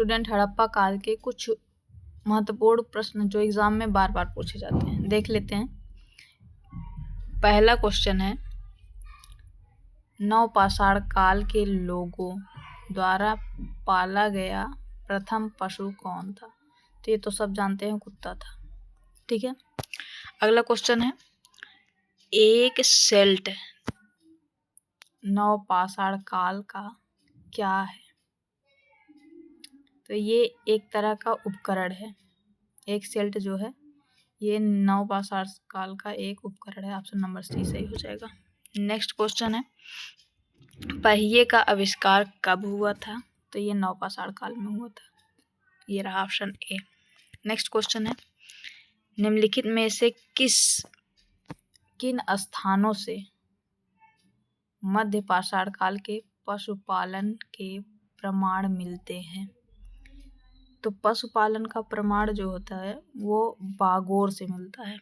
Student Harappa काल के कुछ महत्वपूर्ण प्रश्न जो एग्जाम में बार बार पूछे जाते हैं देख लेते हैं। पहला क्वेश्चन है, नवपाषाण काल के लोगों द्वारा पाला गया प्रथम पशु कौन था? तो ये तो सब जानते हैं, कुत्ता था। ठीक है। अगला क्वेश्चन है, एक सेल्ट नवपाषाण काल का क्या है? तो ये एक तरह का उपकरण है। एक सेल्ट जो है ये नवपाषाण काल का एक उपकरण है। ऑप्शन नंबर सी सही हो जाएगा। नेक्स्ट क्वेश्चन है, पहिए का आविष्कार कब हुआ था? तो ये नवपाषाण काल में हुआ था। ये रहा ऑप्शन ए। नेक्स्ट क्वेश्चन है, निम्नलिखित में से किन स्थानों से मध्य पाषाण काल के पशुपालन के प्रमाण मिलते हैं? तो पशुपालन का प्रमाण जो होता है वो बागोर से मिलता है।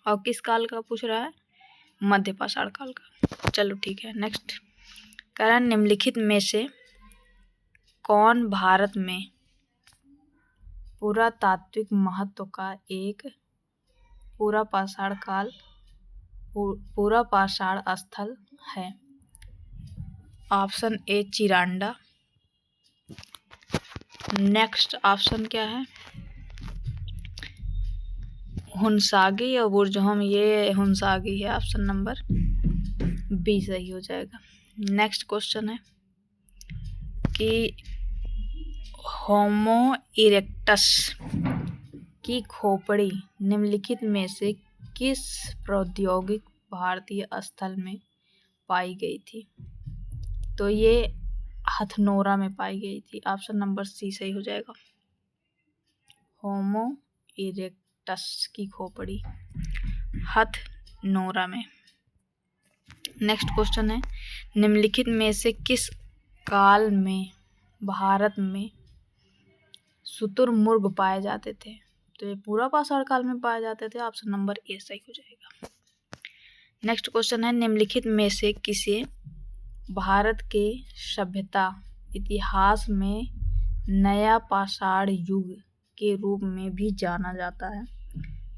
और किस काल का पूछ रहा है? मध्य पाषाण काल का। चलो ठीक है। नेक्स्ट कारण, निम्नलिखित में से कौन भारत में पुरातात्विक महत्व का एक पूरा पाषाण स्थल है? Option A Chirand. Next option क्या है? हुनसागी और बुर्जहोम। ये हुनसागी है। ऑप्शन नंबर बी सही हो जाएगा। नेक्स्ट क्वेश्चन है कि होमो इरेक्टस की खोपड़ी निम्नलिखित में से किस प्रौद्योगिक भारतीय स्थल में पाई गई थी? तो ये हथनोरा में पाई गई थी। ऑप्शन नंबर सी सही हो जाएगा। होमो इरेक्टस की खोपड़ी हथनोरा में। नेक्स्ट क्वेश्चन है, निम्नलिखित में से किस काल में भारत में शुतुरमुर्ग पाए जाते थे? तो ये पूरा पाषाण काल में पाए जाते थे। ऑप्शन नंबर ए सही हो जाएगा। नेक्स्ट क्वेश्चन है, निम्नलिखित में से किसे भारत के सभ्यता इतिहास में नया पाषाण युग के रूप में भी जाना जाता है?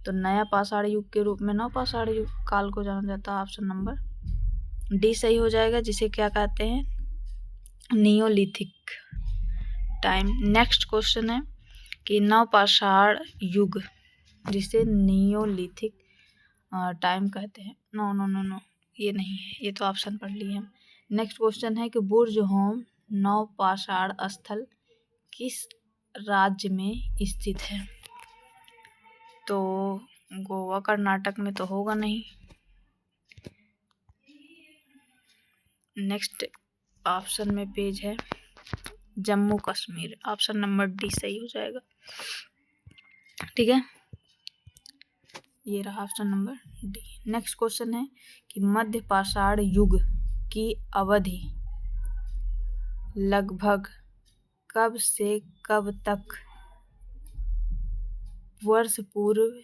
तो नया पाषाण युग के रूप में नवपाषाण युग काल को जाना जाता है। ऑप्शन नंबर डी सही हो जाएगा, जिसे क्या कहते हैं? Neolithic time. नेक्स्ट क्वेश्चन है कि नवपाषाण युग जिसे नियोलिथिक टाइम कहते हैं। नो नो नो नो, ये नहीं है, ये तो ऑप्शन पढ़ लिए हम। नेक्स्ट क्वेश्चन है कि बुर्जहोम नवपाषाण स्थल किस राज्य में स्थित है? तो गोवा कर्नाटक में तो होगा नहीं। नेक्स्ट ऑप्शन में पेज है Jammu Kashmir. Option number D सही हो जाएगा। ठीक है, ये रहा option number D. Next question है कि मध्य पाषाण युग की अवधि लगभग कब से कब तक वर्ष पूर्व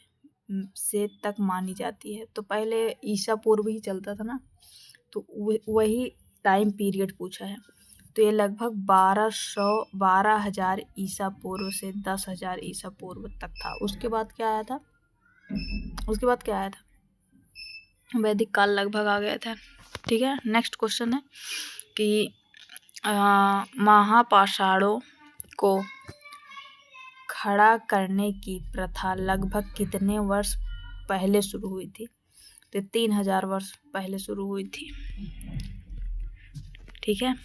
से तक मानी जाती है? तो पहले ईसा पूर्व ही चलता था ना, तो वही टाइम पीरियड पूछा है। तो ये लगभग 12,000 ईसा पूर्व से 10,000 ईसा पूर्व तक था। उसके बाद क्या आया था? वैदिक काल लगभग आ गया था। ठीक है। नेक्स्ट क्वेश्चन है कि महापाषाणों को खड़ा करने की प्रथा लगभग कितने वर्ष पहले शुरू हुई थी? तो 3,000 वर्ष पहले शुरू हुई थी। ठीक है।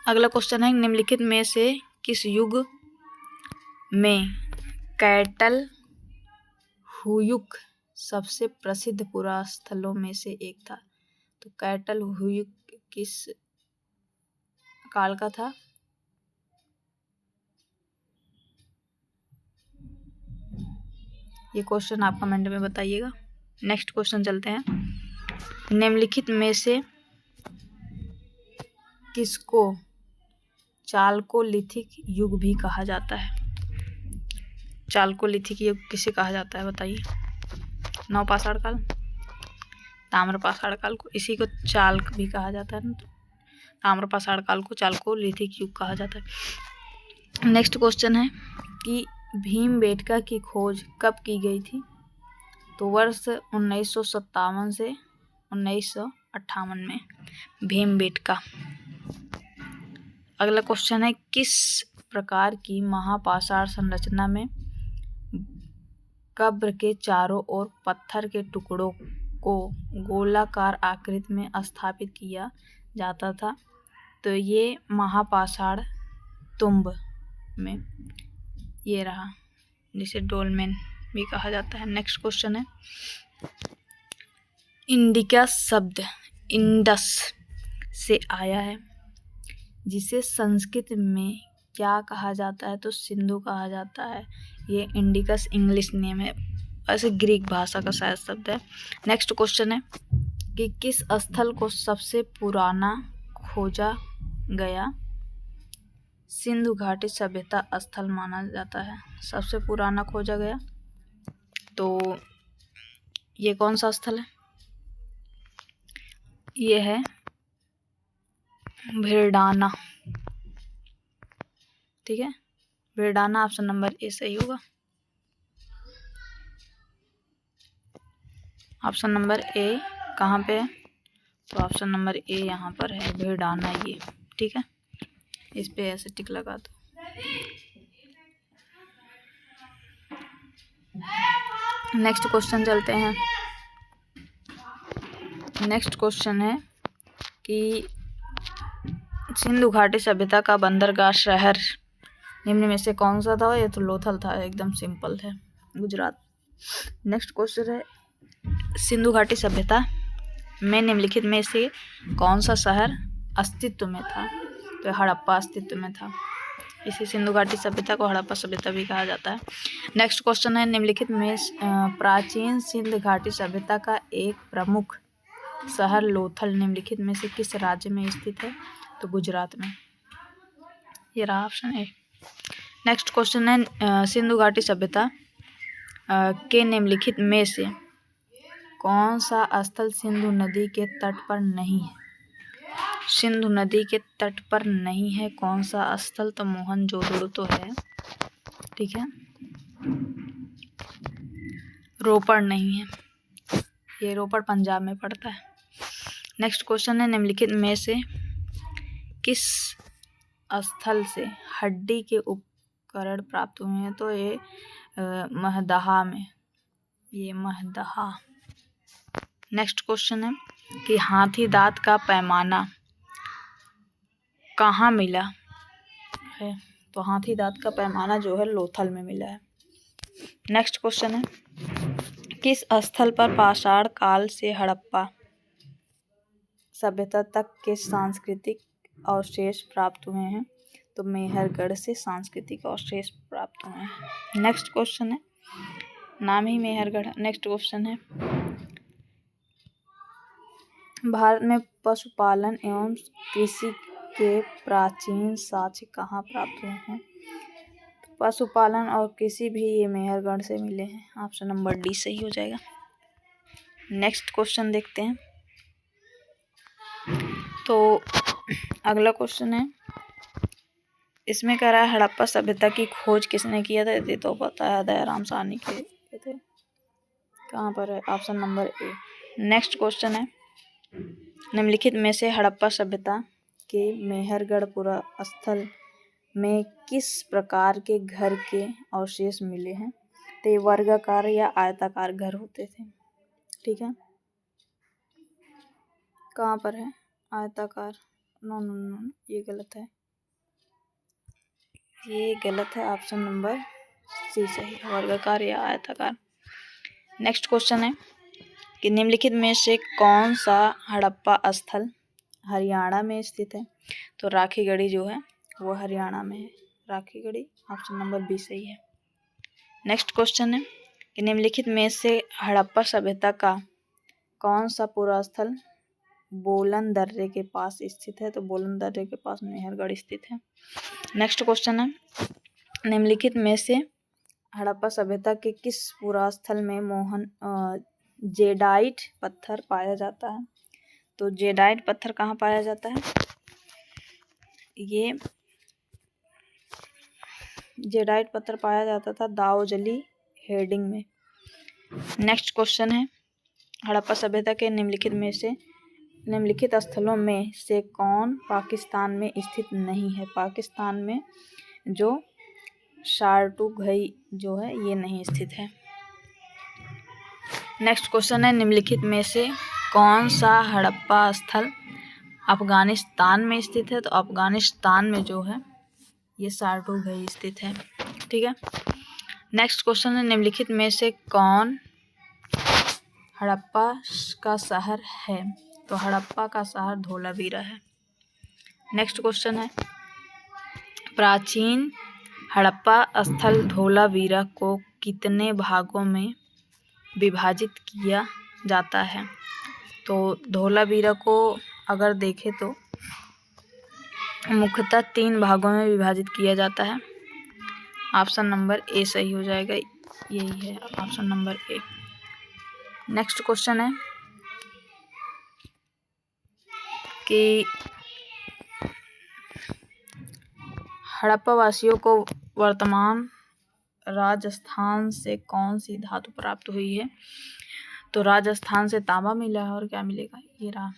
अगला क्वेश्चन है, निम्नलिखित में से किस युग में कैटल हुयुक सबसे प्रसिद्ध पुरास्थलों में से एक था? तो कैटल हुयुक किस काल का था? ये क्वेश्चन आप कमेंट में बताइएगा। नेक्स्ट क्वेश्चन चलते हैं, निम्नलिखित में से किसको चालकोलिथिक युग भी कहा जाता है? चालकोलिथिक युग किसे कहा जाता है बताइए? नवपाषाण काल, ताम्रपाषाण काल को, इसी को चाल्क भी कहा जाता है ना। ताम्र पाषाण काल को चालकोलिथिक युग कहा जाता है। नेक्स्ट क्वेश्चन है कि भीमबेटका की खोज कब की गई थी? तो वर्ष 1957 से 1958 में भीमबेटका। अगला क्वेश्चन है किस प्रकार की महापाषाण संरचना में कब्र के चारों ओर पत्थर के टुकड़ों को गोलाकार आकृति में स्थापित किया जाता था? तो ये महापाषाण तुम्ब में ये रहा, जिसे डोलमेन भी कहा जाता है। नेक्स्ट क्वेश्चन है इंडिका शब्द इंडस से आया है, जिसे संस्कृत में क्या कहा जाता है? तो सिंधु कहा जाता है। ये इंडिकस इंग्लिश नेम है, ऐसे ग्रीक भाषा का शायद शब्द है। नेक्स्ट क्वेश्चन है कि किस स्थल को सबसे पुराना खोजा गया सिंधु घाटी सभ्यता स्थल माना जाता है? सबसे पुराना खोजा गया, तो ये कौन सा स्थल है? ये है भिरडाना। ठीक है, भिरडाना ऑप्शन नंबर ए सही होगा। ऑप्शन नंबर ए कहाँ पे है? तो ऑप्शन नंबर ए यहाँ पर है, भिरडाना ये। ठीक है, इस पे ऐसे टिक लगा दो। नेक्स्ट क्वेश्चन चलते हैं। नेक्स्ट क्वेश्चन है कि सिंधु घाटी सभ्यता का बंदरगाह शहर निम्न में से कौन सा था? ये तो लोथल था, एकदम सिंपल है, गुजरात। नेक्स्ट क्वेश्चन है सिंधु घाटी सभ्यता में निम्नलिखित में से कौन सा शहर अस्तित्व में था? तो हड़प्पा अस्तित्व में था। इसी सिंधु घाटी सभ्यता को हड़प्पा सभ्यता भी कहा जाता है। नेक्स्ट क्वेश्चन है निम्नलिखित में प्राचीन सिंधु घाटी सभ्यता का एक प्रमुख शहर लोथल निम्नलिखित में से किस राज्य में स्थित है? तो गुजरात में। ये रहा ऑप्शन ए। नेक्स्ट क्वेश्चन है सिंधु घाटी सभ्यता के निम्नलिखित में से कौन सा स्थल सिंधु नदी के तट पर नहीं है? सिंधु नदी के तट पर नहीं है कौन सा स्थल? तो मोहनजोदड़ो तो है। ठीक है, रोपड़ नहीं है, ये रोपड़ पंजाब में पड़ता है। नेक्स्ट क्वेश्चन है निम्नलिखित में से किस स्थल से हड्डी के उपकरण प्राप्त हुए हैं? तो ये महदहा में, ये महदहा। नेक्स्ट क्वेश्चन है कि हाथी दांत का पैमाना कहाँ मिला है? तो हाथी दांत का पैमाना जो है लोथल में मिला है। नेक्स्ट क्वेश्चन है किस स्थल पर पाषाण काल से हड़प्पा सभ्यता तक के सांस्कृतिक अवशेष प्राप्त हुए हैं? तो मेहरगढ़ से सांस्कृतिक अवशेष प्राप्त हुए हैं। नेक्स्ट क्वेश्चन है, नाम ही मेहरगढ़। नेक्स्ट क्वेश्चन है भारत में पशुपालन एवं कृषि के प्राचीन साक्ष्य कहाँ प्राप्त हुए हैं? पशुपालन और कृषि भी ये मेहरगढ़ से मिले हैं। ऑप्शन नंबर डी सही हो जाएगा। नेक्स्ट क्वेश्चन देखते हैं। तो अगला क्वेश्चन है, इसमें कह रहा है हड़प्पा सभ्यता की खोज किसने किया था? ये तो पता है, दयाराम साहनी के थे। कहाँ पर है? Option number A. Next question है निम्नलिखित में से हड़प्पा सभ्यता के मेहरगढ़पुरा स्थल में किस प्रकार के घर के अवशेष मिले हैं? तो ये वर्गाकार या आयताकार घर होते थे। ठीक है, कहाँ पर है? आयताकार। नो नो नो, ये गलत है, ये गलत है। ऑप्शन नंबर सी सही है, वर्गाकार या आयताकार। नेक्स्ट क्वेश्चन है कि निम्नलिखित में से कौन सा हड़प्पा स्थल हरियाणा में स्थित है? तो राखीगढ़ी जो है वो हरियाणा में है, राखीगढ़ी। ऑप्शन नंबर बी सही है। नेक्स्ट क्वेश्चन है कि निम्नलिखित में से हड़प्पा सभ्यता का कौन सा पूरा स्थल बोलन दर्रे के पास स्थित है? तो बोलन दर्रे के पास मेहरगढ़ स्थित है। नेक्स्ट क्वेश्चन है निम्नलिखित में से हड़प्पा सभ्यता के किस पूरा स्थल में जेडाइट पत्थर पाया जाता है? तो जेडाइट पत्थर कहाँ पाया जाता है? ये जेडाइट पत्थर पाया जाता था दाओजली हेडिंग में। नेक्स्ट क्वेश्चन है, हड़प्पा सभ्यता के निम्नलिखित स्थलों में से कौन पाकिस्तान में स्थित नहीं है? पाकिस्तान में जो सार्टुघई जो है ये नहीं स्थित है। नेक्स्ट क्वेश्चन है, निम्नलिखित में से कौन सा हड़प्पा स्थल अफगानिस्तान में स्थित है? तो अफगानिस्तान में जो है ये सार्टुघई स्थित है। ठीक है। नेक्स्ट क्वेश्चन है, निम्नलिखित में से कौन हड़प्पा का शहर है? तो हड़प्पा का शहर धोलावीरा है। नेक्स्ट क्वेश्चन है, प्राचीन हड़प्पा स्थल धोलावीरा को कितने भागों में विभाजित किया जाता है? तो धोलावीरा को अगर देखें तो मुख्यतः 3 भागों में विभाजित किया जाता है। ऑप्शन नंबर ए सही हो जाएगा, यही है option number A. Next question है कि हड़प्पा वासियों को वर्तमान राजस्थान से कौन सी धातु प्राप्त हुई है? तो राजस्थान से तांबा मिला है, और क्या मिलेगा, ये रहा।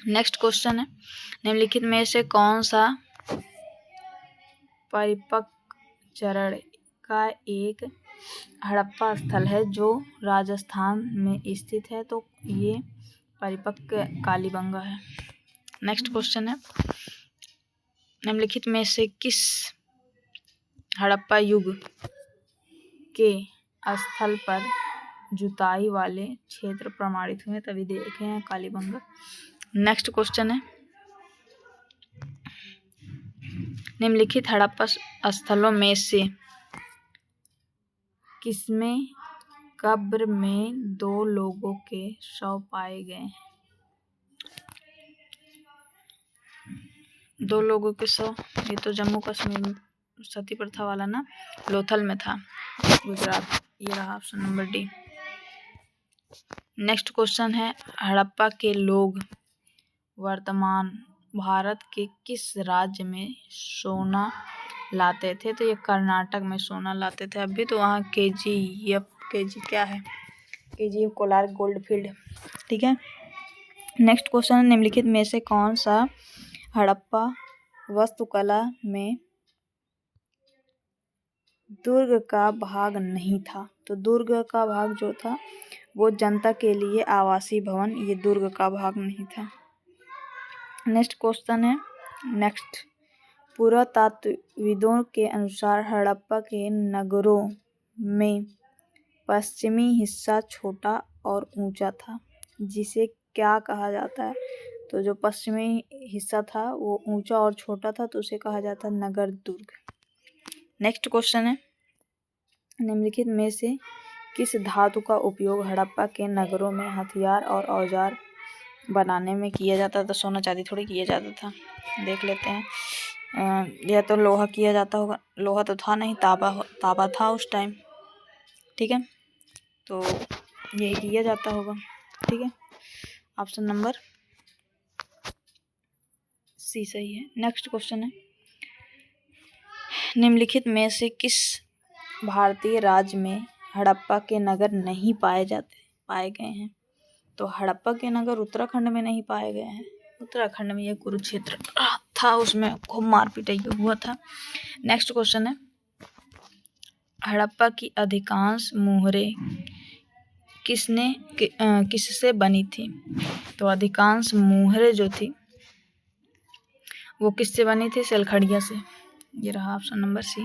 नेक्स्ट क्वेश्चन है, निम्नलिखित में से कौन सा परिपक्व चरण का एक हड़प्पा स्थल है जो राजस्थान में स्थित है? तो ये परिपक्व कालीबंगा है। नेक्स्ट क्वेश्चन है, निम्नलिखित में से किस हड़प्पा युग के स्थल पर जुताई वाले क्षेत्र प्रमाणित हुए? तभी देखे हैं कालीबंगा। नेक्स्ट क्वेश्चन है, निम्नलिखित हड़प्पा स्थलों में से किसमें कब्र में 2 लोगों के शव पाए गए हैं? 2 लोगों के शव, ये तो जम्मू कश्मीर सती प्रथा वाला ना, लोथल में था, गुजरात। ये रहा option number D. Next question है, हड़प्पा के लोग वर्तमान भारत के किस राज्य में सोना लाते थे? तो ये कर्नाटक में सोना लाते थे। अभी तो वहाँ KGF कोलार गोल्ड फील्ड। ठीक है। नेक्स्ट क्वेश्चन है, निम्नलिखित में से कौन सा हड़प्पा वास्तुकला में दुर्ग का भाग नहीं था? तो दुर्ग का भाग जो था वो जनता के लिए आवासीय भवन, ये दुर्ग का भाग नहीं था। नेक्स्ट क्वेश्चन है, पुरातत्वविदों के अनुसार हड़प्पा के नगरों में पश्चिमी हिस्सा छोटा और ऊंचा था, जिसे क्या कहा जाता है? तो जो पश्चिमी हिस्सा था वो ऊंचा और छोटा था, तो उसे कहा जाता है नगर दुर्ग। नेक्स्ट क्वेश्चन है, निम्नलिखित में से किस धातु का उपयोग हड़प्पा के नगरों में हथियार और औजार बनाने में किया जाता था? सोना चांदी थोड़ी किया जाता था, देख लेते हैं। या तो लोहा किया जाता होगा, लोहा तो था नहीं, तांबा था उस टाइम। ठीक है, तो यही किया जाता होगा। ठीक है, ऑप्शन नंबर सी सही है। नेक्स्ट क्वेश्चन है, निम्नलिखित में से किस भारतीय राज्य में हड़प्पा के नगर नहीं पाए गए हैं? तो हड़प्पा के नगर उत्तराखंड में नहीं पाए गए हैं। उत्तराखंड में ये कुरुक्षेत्र था, उसमें खूब मारपीट हुआ था। नेक्स्ट क्वेश्चन है, हड़प्पा की अधिकांश मुहरें किससे बनी थी? तो अधिकांश मुहरें जो थी वो किससे बनी थी? सेलखड़िया से। ये रहा option number C.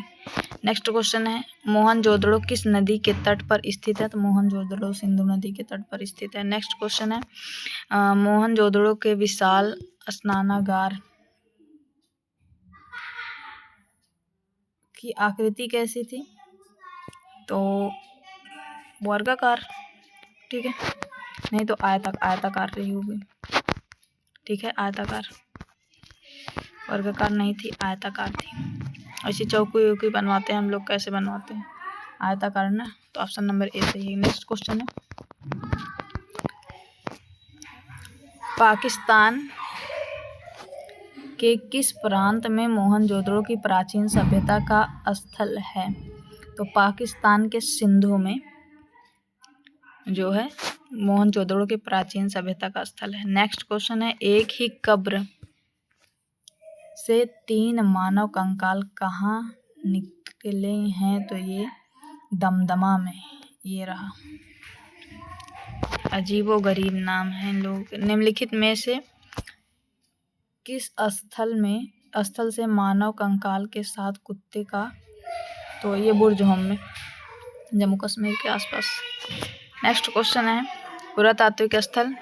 Next question है, मोहनजोदड़ो किस नदी के तट पर स्थित है? तो मोहनजोदड़ो सिंधु नदी के तट पर स्थित है। नेक्स्ट क्वेश्चन है, मोहनजोदड़ो के विशाल स्नानागार की आकृति कैसी थी? तो वर्गाकार। ठीक है, नहीं तो आयताकार रही होगी। ठीक है, आयताकार, वर्गाकार नहीं थी, आयताकार थी। ऐसी चौकी बनवाते हैं हम लोग, कैसे बनवाते हैं? आयताकार ना, तो ऑप्शन नंबर ए सही है। नेक्स्ट क्वेश्चन है, पाकिस्तान के किस प्रांत में मोहनजोदड़ो की प्राचीन सभ्यता का स्थल है? तो पाकिस्तान के सिंधु में जो है मोहनजोदड़ो की प्राचीन सभ्यता का स्थल है। नेक्स्ट क्वेश्चन है, एक ही कब्र से 3 मानव कंकाल कहाँ निकले हैं? तो ये दमदमा में, ये रहा। अजीबो गरीब नाम है लोग। निम्नलिखित में से किस स्थल से मानव कंकाल के साथ कुत्ते का? तो ये बुर्ज होम में, जम्मू कश्मीर के आसपास। नेक्स्ट क्वेश्चन है, पुरातात्विक स्थल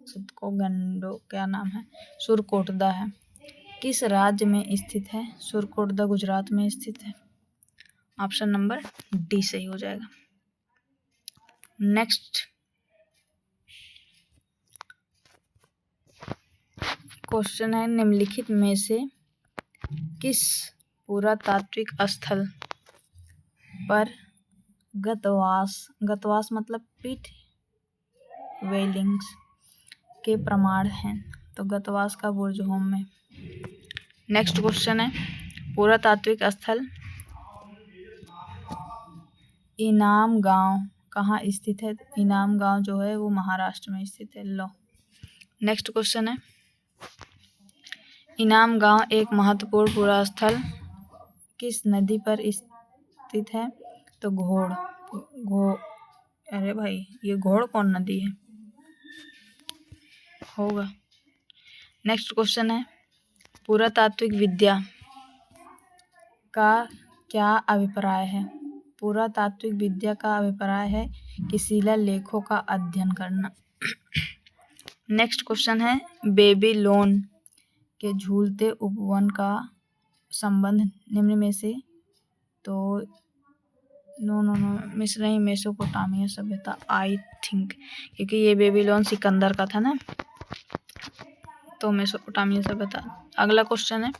सुतकोगंडो क्या नाम है? सुरकोटदा है। किस राज्य में स्थित है? सुरकोटदा गुजरात में स्थित है। ऑप्शन नंबर डी सही हो जाएगा। नेक्स्ट क्वेश्चन है, निम्नलिखित में से किस पुरातात्विक स्थल पर गतवास मतलब पीठ वेलिंग्स के प्रमाण हैं? तो गतवास का बुर्ज होम में। नेक्स्ट क्वेश्चन है, पुरातात्विक स्थल इनाम गांव कहाँ स्थित है? इनाम गांव जो है वो महाराष्ट्र में स्थित है। लो नेक्स्ट क्वेश्चन है, इनाम गांव एक महत्वपूर्ण पुरास्थल किस नदी पर स्थित है? तो अरे भाई ये घोड़ कौन नदी है होगा। नेक्स्ट क्वेश्चन है, पुरातात्विक विद्या का क्या अभिप्राय है? पुरातात्विक विद्या का अभिप्राय है कि शिलालेखों का अध्ययन करना। नेक्स्ट क्वेश्चन है, बेबीलोन के झूलते उपवन का संबंध निम्न में से? तो मिस्र नहीं, मेसोपोटामिया सभ्यता आई थिंक, क्योंकि ये बेबीलोन सिकंदर का था ना, तो मेसोपोटामिया सभ्यता। अगला क्वेश्चन है,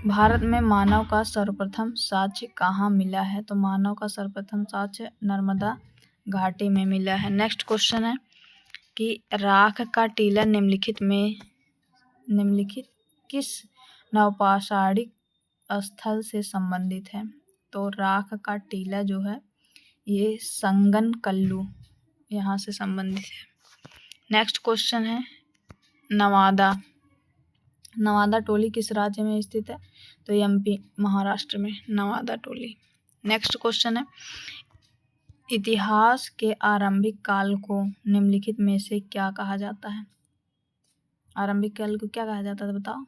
भारत में मानव का सर्वप्रथम साक्ष्य कहाँ मिला है? तो मानव का सर्वप्रथम साक्ष्य नर्मदा घाटी में मिला है। नेक्स्ट क्वेश्चन है कि राख का टीला निम्नलिखित किस नवपाषाणिक स्थल से संबंधित है? तो राख का टीला जो है ये संगनकल्लू यहाँ से संबंधित है। नेक्स्ट क्वेश्चन है, नवादा टोली किस राज्य में स्थित है? तो एमपी महाराष्ट्र में नवादा टोली। नेक्स्ट क्वेश्चन है, इतिहास के आरंभिक काल को निम्नलिखित में से क्या कहा जाता है? आरंभिक काल को क्या कहा जाता है? बताओ।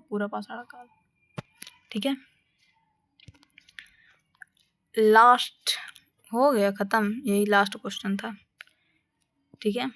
पूरा पाषाण काल। ठीक है, लास्ट हो गया, खत्म, यही लास्ट क्वेश्चन था। ठीक है।